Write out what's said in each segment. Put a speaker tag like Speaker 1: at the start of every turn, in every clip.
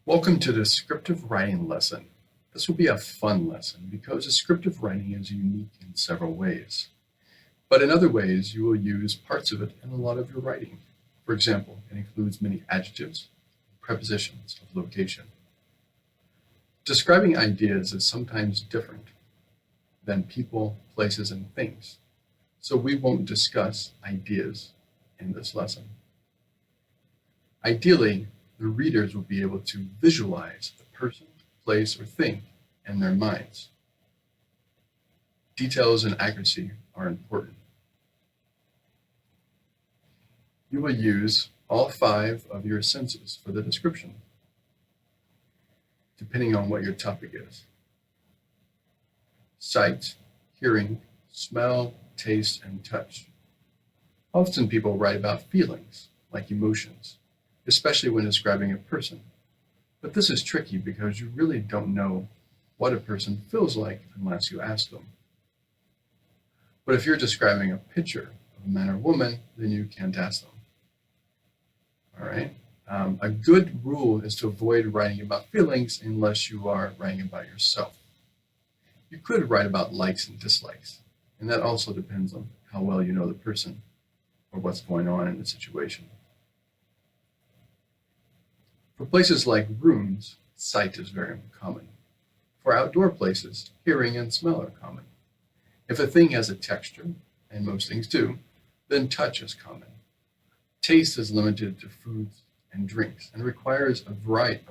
Speaker 1: Welcome to the descriptive writing lesson. This will be a fun lesson because descriptive writing is unique in several ways. But in other ways, you will use parts of it in a lot of your writing. For example, it includes many adjectives, prepositions of location. Describing ideas is sometimes different than people, places, and things. So we won't discuss ideas in this lesson. Ideally, the readers will be able to visualize the person, place, or thing in their minds. Details and accuracy are important. You will use all 5 of your senses for the description, depending on what your topic is. Sight, hearing, smell, taste, and touch. Often people write about feelings, like emotions, especially when describing a person. But this is tricky because you really don't know what a person feels like unless you ask them. But if you're describing a picture of a man or woman, then you can't ask them. All right? A good rule is to avoid writing about feelings unless you are writing about yourself. You could write about likes and dislikes, and that also depends on how well you know the person or what's going on in the situation. For places like rooms, sight is very common. For outdoor places, hearing and smell are common. If a thing has a texture, and most things do, then touch is common. Taste is limited to foods and drinks and requires a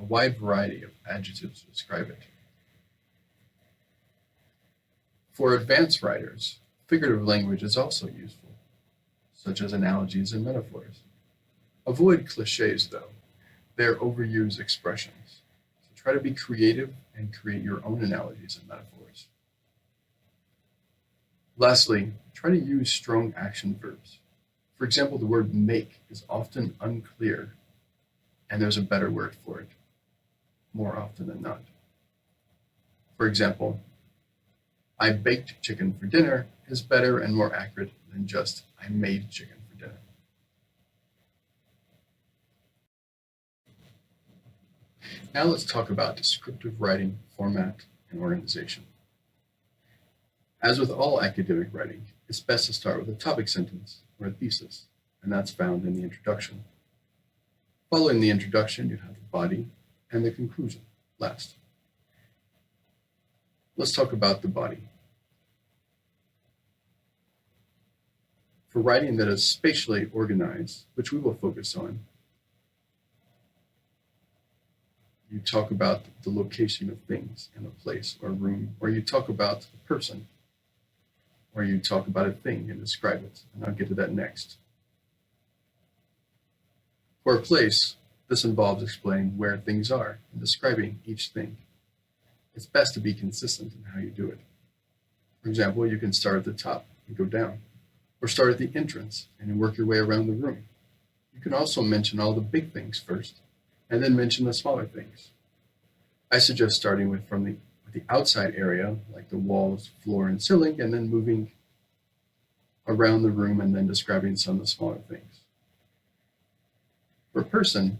Speaker 1: wide variety of adjectives to describe it. For advanced writers, figurative language is also useful, such as analogies and metaphors. Avoid cliches, though. They're overused expressions. So try to be creative and create your own analogies and metaphors. Lastly, try to use strong action verbs. For example, the word make is often unclear, and there's a better word for it, more often than not. For example, I baked chicken for dinner is better and more accurate than just I made chicken for dinner. Now let's talk about descriptive writing, format, and organization. As with all academic writing, it's best to start with a topic sentence or a thesis, and that's found in the introduction. Following the introduction, you have the body and the conclusion last. Let's talk about the body. For writing that is spatially organized, which we will focus on, you talk about the location of things in a place or room, or you talk about a person, or you talk about a thing and describe it, and I'll get to that next. For a place, this involves explaining where things are and describing each thing. It's best to be consistent in how you do it. For example, you can start at the top and go down, or start at the entrance and work your way around the room. You can also mention all the big things first, and then mention the smaller things. I suggest starting with the outside area, like the walls, floor, and ceiling, and then moving around the room and then describing some of the smaller things. For a person,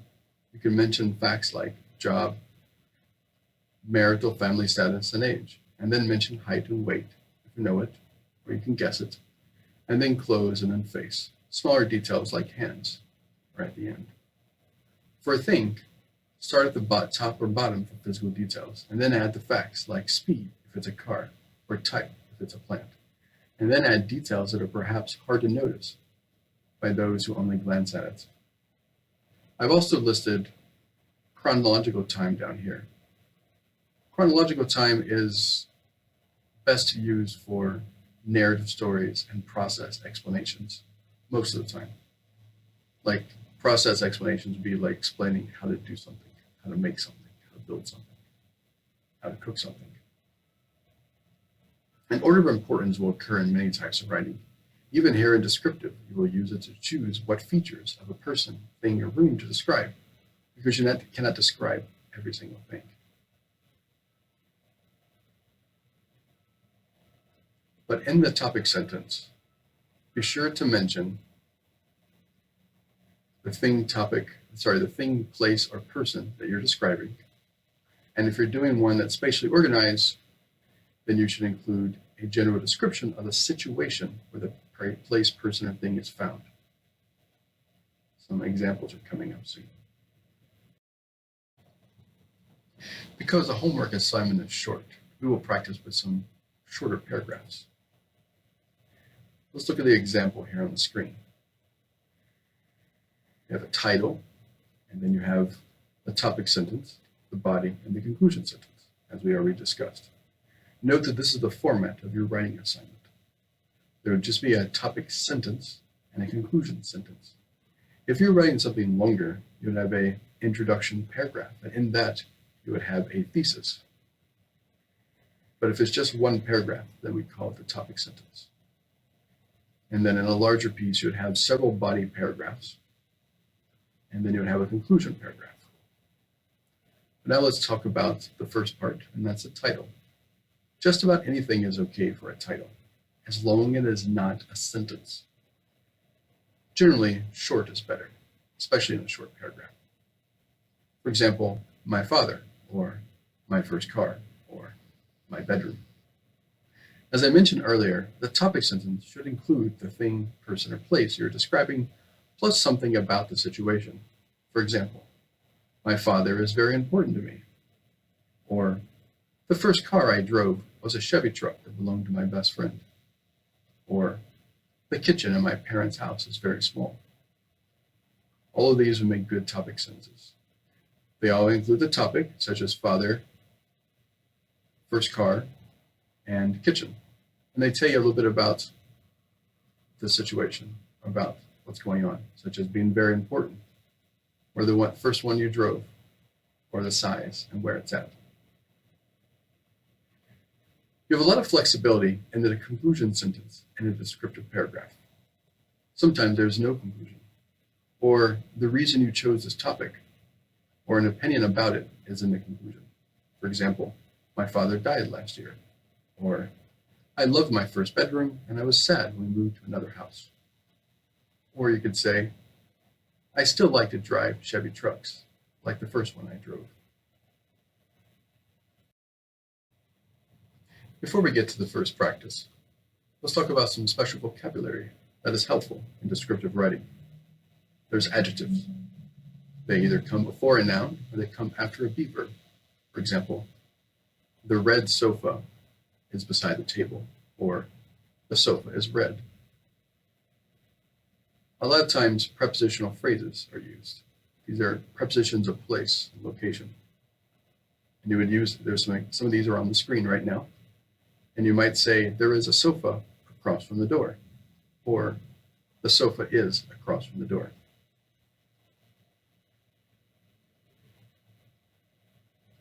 Speaker 1: you can mention facts like job, marital family status, and age, and then mention height and weight, if you know it, or you can guess it, and then clothes and then face. Smaller details like hands are at the end. For a thing, start at the top or bottom for physical details, and then add the facts like speed if it's a car, or type if it's a plant, and then add details that are perhaps hard to notice by those who only glance at it. I've also listed chronological time down here. Chronological time is best to use for narrative stories and process explanations most of the time. Like process explanations would be like explaining how to do something, how to make something, how to build something, how to cook something. An order of importance will occur in many types of writing. Even here in descriptive, you will use it to choose what features of a person, thing, or room to describe, because you cannot describe every single thing. But in the topic sentence, be sure to mention the thing, place, or person that you're describing, And if you're doing one that's spatially organized, then you should include a general description of the situation where the place, person, or thing is found. Some examples are coming up soon. Because the homework assignment is short, we will practice with some shorter paragraphs. Let's look at the example here on the screen. You have a title, and then you have the topic sentence, the body, and the conclusion sentence, as we already discussed. Note that this is the format of your writing assignment. There would just be a topic sentence and a conclusion sentence. If you're writing something longer, you would have an introduction paragraph, and in that, you would have a thesis. But if it's just one paragraph, then we call it the topic sentence. And then in a larger piece, you would have several body paragraphs, and then you would have a conclusion paragraph. Now let's talk about the first part, and that's the title. Just about anything is okay for a title, as long as it is not a sentence. Generally, short is better, especially in a short paragraph. For example, my father, or my first car, or my bedroom. As I mentioned earlier, the topic sentence should include the thing, person, or place you're describing, plus something about the situation. For example, my father is very important to me. Or, the first car I drove was a Chevy truck that belonged to my best friend. Or, the kitchen in my parents' house is very small. All of these would make good topic sentences. They all include the topic, such as father, first car, and kitchen. And they tell you a little bit about the situation, about what's going on, such as being very important, or the first one you drove, or the size and where it's at. You have a lot of flexibility in the conclusion sentence and a descriptive paragraph. Sometimes there's no conclusion, or the reason you chose this topic, or an opinion about it is in the conclusion. For example, my father died last year, or I loved my first bedroom and I was sad when we moved to another house. Or you could say, I still like to drive Chevy trucks, like the first one I drove. Before we get to the first practice, let's talk about some special vocabulary that is helpful in descriptive writing. There's adjectives. They either come before a noun or they come after a be verb. For example, the red sofa is beside the table, or the sofa is red. A lot of times prepositional phrases are used. These are prepositions of place and location. And you would use, some of these are on the screen right now. And you might say, there is a sofa across from the door, or the sofa is across from the door.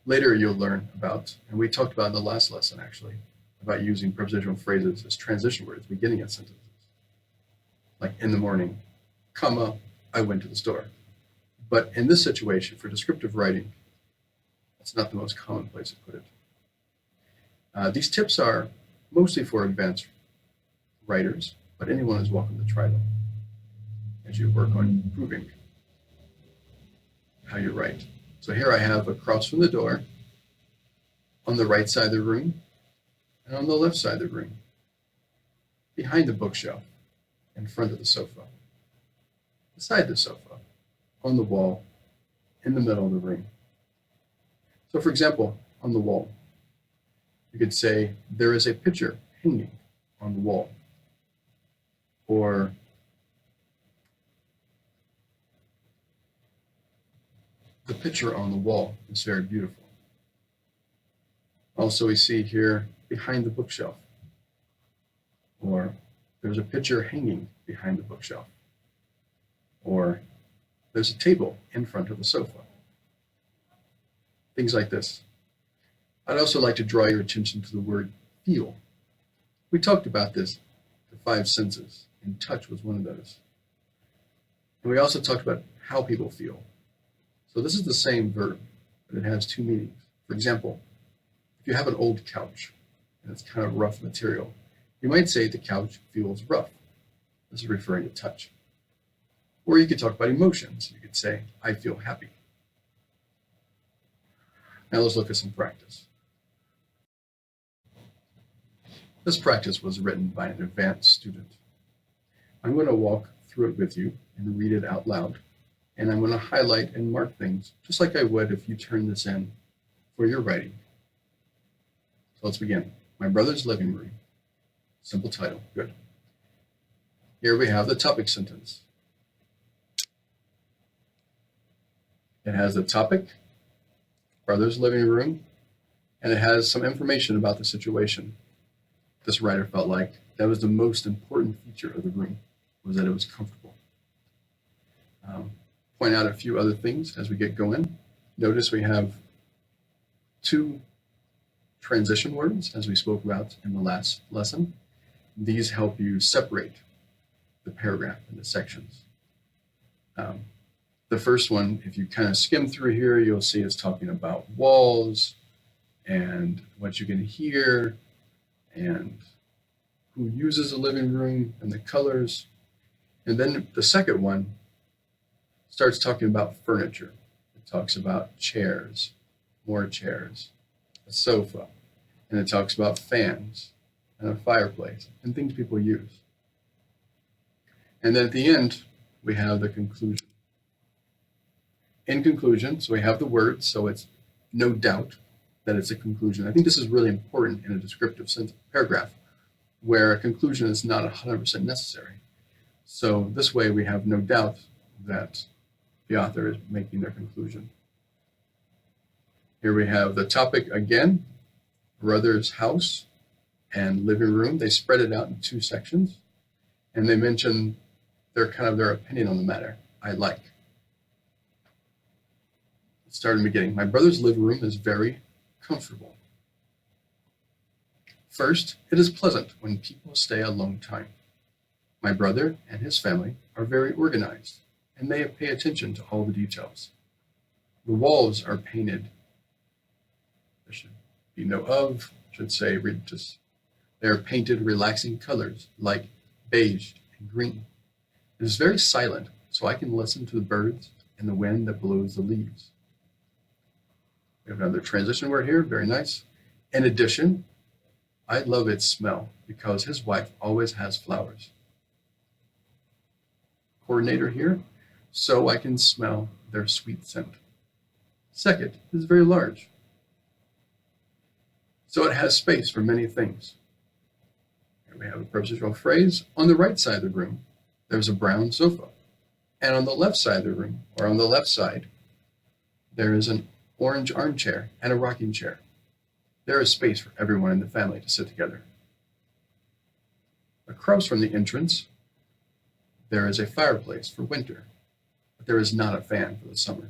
Speaker 1: Later you'll learn about, and we talked about in the last lesson actually, about using prepositional phrases as transition words beginning of sentences. Like in the morning, comma, I went to the store. But in this situation, for descriptive writing, that's not the most common place to put it. These tips are mostly for advanced writers, but anyone is welcome to try them as you work on improving how you write. So here I have across from the door, on the right side of the room, and on the left side of the room, behind the bookshelf, in front of the sofa, beside the sofa, on the wall, in the middle of the room. So for example, on the wall, you could say, there is a picture hanging on the wall. Or the picture on the wall is very beautiful. Also, we see here behind the bookshelf, or there's a picture hanging behind the bookshelf, or there's a table in front of the sofa. Things like this. I'd also like to draw your attention to the word feel. We talked about this, the 5 senses, and touch was one of those. And we also talked about how people feel. So this is the same verb, but it has 2 meanings. For example, if you have an old couch and it's kind of rough material, you might say the couch feels rough. This is referring to touch. Or you could talk about emotions. You could say, I feel happy. Now let's look at some practice. This practice was written by an advanced student. I'm going to walk through it with you and read it out loud, and I'm going to highlight and mark things just like I would if you turn this in for your writing. So let's begin. My brother's living room. Simple title. Good. Here we have the topic sentence. It has the topic, brother's living room, and it has some information about the situation. This writer felt like that was the most important feature of the room, was that it was comfortable. Point out a few other things as we get going. Notice we have 2 transition words, as we spoke about in the last lesson. These help you separate the paragraph into sections. The first one, if you kind of skim through here, you'll see it's talking about walls and what you can hear and who uses a living room and the colors. And then the second one starts talking about furniture. It talks about chairs, more chairs, a sofa, and it talks about fans and a fireplace and things people use. And then at the end, we have the conclusion. In conclusion, so we have the word, so it's no doubt that it's a conclusion. I think this is really important in a descriptive paragraph where a conclusion is not 100% necessary. So this way we have no doubt that the author is making their conclusion. Here we have the topic again, brother's house and living room. They spread it out in 2 sections, and they mention their opinion on the matter. I like. Let's start in the beginning. My brother's living room is very comfortable. First, it is pleasant when people stay a long time. My brother and his family are very organized, and they pay attention to all the details. The walls are painted. There should be no of, should say just they are painted relaxing colors like beige and green. It is very silent, so I can listen to the birds and the wind that blows the leaves. We have another transition word here, very nice. In addition, I love its smell because his wife always has flowers. Coordinator here, so I can smell their sweet scent. Second, it is very large, so it has space for many things. Here we have a prepositional phrase. On the right side of the room, there's a brown sofa. And on the left side of the room, or on the left side, there is an orange armchair and a rocking chair. There is space for everyone in the family to sit together. Across from the entrance, there is a fireplace for winter, but there is not a fan for the summer.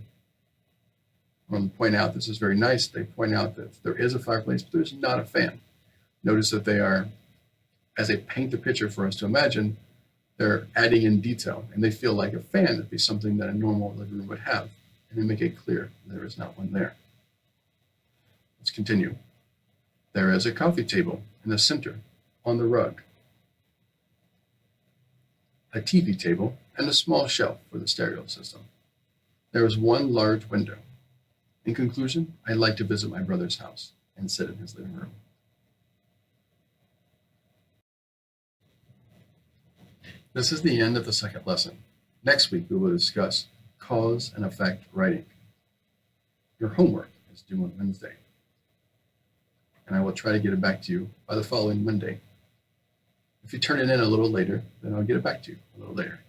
Speaker 1: I want to point out, this is very nice, they point out that there is a fireplace, but there's not a fan. Notice that they are, as they paint the picture for us to imagine, they're adding in detail, and they feel like a fan would be something that a normal living room would have, and they make it clear there is not one there. Let's continue. There is a coffee table in the center on the rug, a TV table, and a small shelf for the stereo system. There is one large window. In conclusion, I'd like to visit my brother's house and sit in his living room. This is the end of the second lesson. Next week, we will discuss cause and effect writing. Your homework is due on Wednesday, and I will try to get it back to you by the following Monday. If you turn it in a little later, then I'll get it back to you a little later.